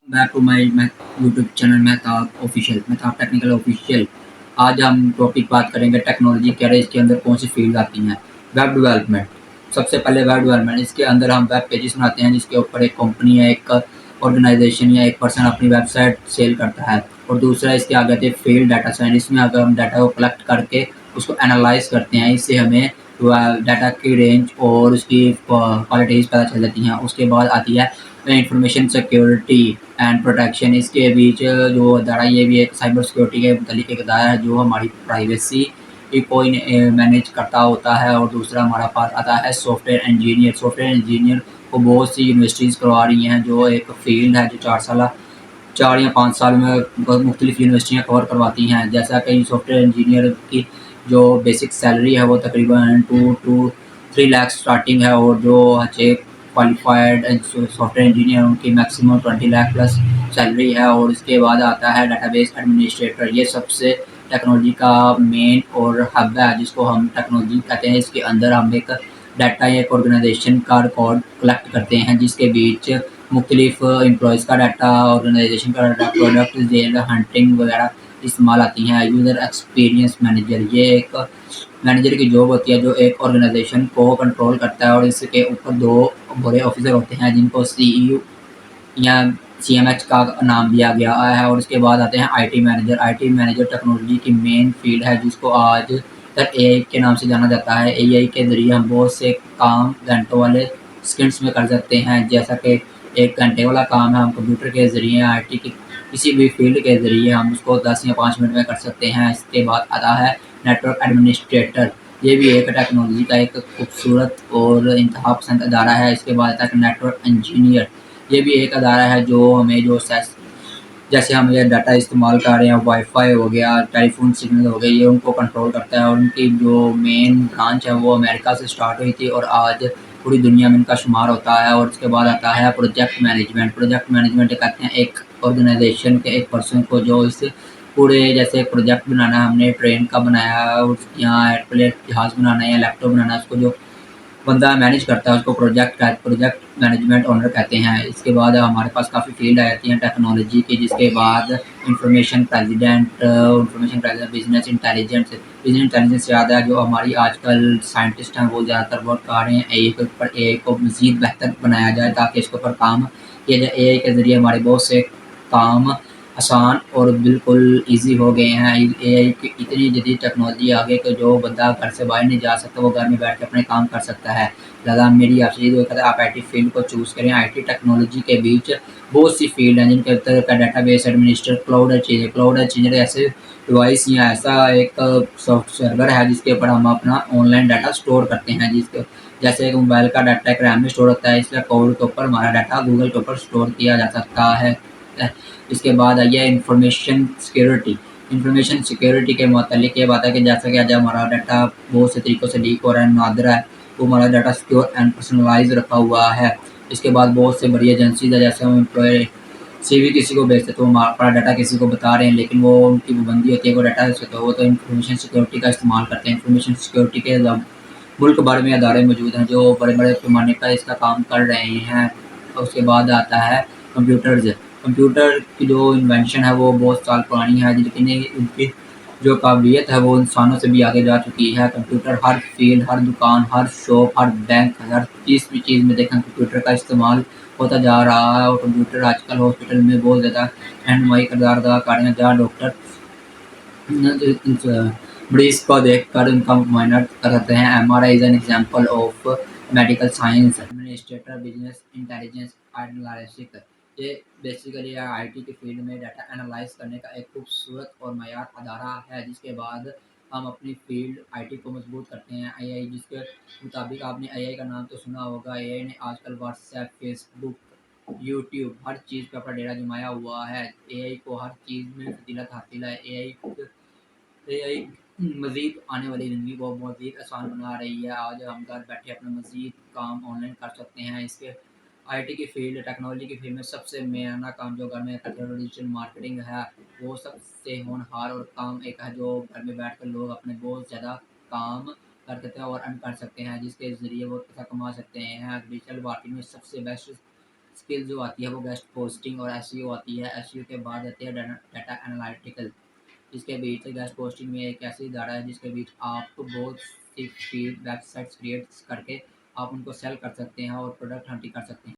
Back to my YouTube channel Mehtab official, Mehtab technical official. आज हम topic बात करेंगे टेक्नोलॉजी क्या है, इसके अंदर कौन सी फील्ड आती हैं। Web development. सबसे पहले वेब डेवलपमेंट, इसके अंदर हम वेब पेजेस बनाते हैं जिसके ऊपर एक कंपनी या एक ऑर्गेनाइजेशन या एक पर्सन अपनी वेबसाइट सेल करता है। और दूसरा इसके आगे आते हैं फील्ड डाटा साइंस, इसमें अगर हम डाटा को कलेक्ट करके उसको एनालाइज करते हैं, इससे हमें डाटा की रेंज और उसकी क्वालिटीज़ पता चल जाती हैं। उसके बाद आती है इंफॉर्मेशन सिक्योरिटी एंड प्रोटेक्शन। इसके बीच जो अदारा, ये भी एक साइबर सिक्योरिटी के मतलब एक अदारा है जो हमारी प्राइवेसी को मैनेज करता होता है। और दूसरा हमारा पास आता है सॉफ्टवेयर इंजीनियर। सॉफ्टवेयर इंजीनियर को बहुत सी यूनिवर्सिटीज़ करवा रही हैं, जो एक फील्ड है जो 4 या 5 साल में मुख्तलिफ यूनिवर्सिटियाँ कवर करवाती हैं। जैसा कि सॉफ्टवेयर इंजीनियर की जो बेसिक सैलरी है वो तकरीबन 2 to 3 लाख स्टार्टिंग है, और जो अच्छे क्वालिफाइड सॉफ्टवेयर इंजीनियर उनकी मैक्सिमम 20 लाख प्लस सैलरी है। और इसके बाद आता है डाटाबेस एडमिनिस्ट्रेटर। ये सबसे टेक्नोलॉजी का मेन और हब है जिसको हम टेक्नोलॉजी कहते हैं। इसके अंदर हम एक डाटा या एक ऑर्गेनाइजेशन का रिकॉर्ड कलेक्ट करते हैं, जिसके बीच मुख्तलिफ एम्प्लॉयज़ का डाटा, ऑर्गेनाइजेशन का डाटा, प्रोडक्ट जेल हंटिंग वगैरह इस्तेमाल आती हैं। यूज़र एक्सपीरियंस मैनेजर, ये एक मैनेजर की जॉब होती है जो एक ऑर्गेनाइजेशन को कंट्रोल करता है, और इसके ऊपर 2 बड़े ऑफिसर होते हैं जिनको सीईओ या सीएमएच का नाम दिया गया है। और उसके बाद आते हैं IT manager. IT manager technology की मेन फील्ड है जिसको आज तक एआई के नाम से जाना जाता है। एआई के ज़रिए हम बहुत से काम घंटों वाले सेकंड्स में कर सकते हैं। जैसा कि 1 घंटे वाला काम है हम कंप्यूटर के ज़रिए, आईटी की किसी भी फील्ड के ज़रिए हम उसको 10 या 5 मिनट में कर सकते हैं। इसके बाद आता है नेटवर्क एडमिनिस्ट्रेटर। ये भी एक टेक्नोलॉजी का एक खूबसूरत और इंतहा पसंद अदारा है। इसके बाद आता है नेटवर्क इंजीनियर। ये भी एक अदारा है जो हमें जो जैसे हम ये डाटा इस्तेमाल कर रहे हैं, वाईफाई हो गया, टेलीफोन सिग्नल हो गए, ये उनको कंट्रोल करता है। और उनकी जो मेन ब्रांच है वो अमेरिका से स्टार्ट हुई थी और आज पूरी दुनिया में इनका शुमार होता है। और उसके बाद आता है प्रोजेक्ट मैनेजमेंट। प्रोजेक्ट मैनेजमेंट कहते हैं एक ऑर्गेनाइजेशन के एक पर्सन को जो इस पूरे, जैसे एक प्रोजेक्ट बनाना है, हमने ट्रेन का बनाया है, यहाँ एयरप्लेन जहाज़ बनाना है या लैपटॉप बनाना है, उसको जो बंदा मैनेज करता है उसको प्रोजेक्ट मैनेजमेंट ओनर कहते हैं। इसके बाद हमारे पास काफ़ी फील्ड आ जाती हैं टेक्नोलॉजी की, जिसके बाद इंफॉर्मेशन प्रेसिडेंट, बिजनेस इंटेलिजेंस याद है जो हमारी आजकल साइंटिस्ट हैं वो ज़्यादातर वर्क कर रहे हैं एआई के ऊपर। एआई को मज़ीद बेहतर बनाया जाए ताकि इसके ऊपर काम किया जाए। एआई के ज़रिए हमारे बहुत से काम आसान और बिल्कुल ईज़ी हो गए हैं। एआई की इतनी जदीद टेक्नोलॉजी आ गई कि जो बंदा घर से बाहर नहीं जा सकता वो घर में बैठ के अपने काम कर सकता है। लिहाज़ा मेरी आपसे ये दुआ है आप आईटी फील्ड को चूज़ करें। आईटी टेक्नोलॉजी के बीच बहुत सी फील्ड हैं जिनके अंदर का डाटाबेस एडमिनिस्ट्रेटर, क्लाउड इंजीनियर ऐसे डिवाइस या ऐसा एक सॉफ्ट सर्वर है जिसके ऊपर हम अपना ऑनलाइन डाटा स्टोर करते हैं। जिसके जैसे एक मोबाइल का डाटा एक रैम में स्टोर होता है, इसलिए क्लाउड के ऊपर हमारा डाटा गूगल के ऊपर स्टोर किया जा सकता है। इसके बाद आई है इंफॉर्मेशन सिक्योरिटी। इंफॉर्मेशन सिक्योरिटी के मतलब ये बात है कि जैसा कि आज हमारा डाटा बहुत से तरीक़ों से लीक हो रहा है, नादरा है, तो हमारा डाटा सिक्योर एंड पर्सनलाइज़ रखा हुआ है। इसके बाद बहुत से बड़ी एजेंसीज़ है, जैसे हम एम्प्लॉय सीवी किसी को भेजते तो हम अपना डाटा किसी को बता रहे हैं, लेकिन वो उनकी पाबंदी होती है वो डाटा से, तो वो तो इंफॉर्मेशन सिक्योरिटी का इस्तेमाल करते हैं। इंफॉर्मेशन सिक्योरिटी के मुल्क भर में अदारे मौजूद हैं जो बड़े-बड़े पैमाने पर इसका काम कर रहे हैं। और उसके बाद आता है कंप्यूटर्स। कंप्यूटर की जो इन्वेंशन है वो बहुत साल पुरानी है, लेकिन उनकी जो काबिलियत है वो इंसानों से भी आगे जा चुकी है। कंप्यूटर हर फील्ड, हर दुकान, हर शॉप, हर बैंक, हर चीज़ में देखें कंप्यूटर का इस्तेमाल होता जा रहा है। और कंप्यूटर आजकल हॉस्पिटल में बहुत ज़्यादा रहनुमाई किरदार अदा कर रहे हैं, जहाँ डॉक्टर मरीज़ को देखकर उनका मुआयना करते हैं। MRI is an example of medical science. Administrator, business intelligence analytics, ये बेसिकली आईटी की फील्ड में डाटा एनालाइज करने का एक खूबसूरत और मयार अदारा है, जिसके बाद हम अपनी फील्ड आईटी को मजबूत करते हैं। एआई, जिसके मुताबिक आपने एआई का नाम तो सुना होगा। एआई ने आजकल व्हाट्सएप, फेसबुक, यूट्यूब हर चीज़ पे अपना डेरा जमाया हुआ है। एआई को हर चीज़ में फजीलत हासिल है। एआई मज़ीद आने वाली ज़िंदगी को मज़ीद आसान बना रही है। आज हम घर बैठे अपना मज़ीद काम ऑनलाइन कर सकते हैं। इसके आईटी की फील्ड, टेक्नोलॉजी की फील्ड में सबसे मेन काम जो घर में करते हैं डिजिटल मार्केटिंग है, वो सबसे होनहार और काम एक है जो घर में बैठ कर लोग अपने बहुत ज़्यादा काम कर सकते हैं और अर्न कर सकते हैं, जिसके ज़रिए वो पैसा कमा सकते हैं। डिजिटल मार्केटिंग में सबसे बेस्ट اسکل جو آتی ہے وہ گیسٹ پوسٹنگ اور ایس ای او آتی ہے. ایس ای او کے بعد آتی ہے ڈیٹا انالیٹیکل. اس کے بیچ گیسٹ پوسٹنگ میں ایک ایسی ادارہ ہے جس کے بیچ آپ کو بہت سی فیڈ ویب سائٹس کریٹ کر کے آپ ان کو سیل کر سکتے ہیں اور پروڈکٹ ہنٹنگ کر سکتے ہیں.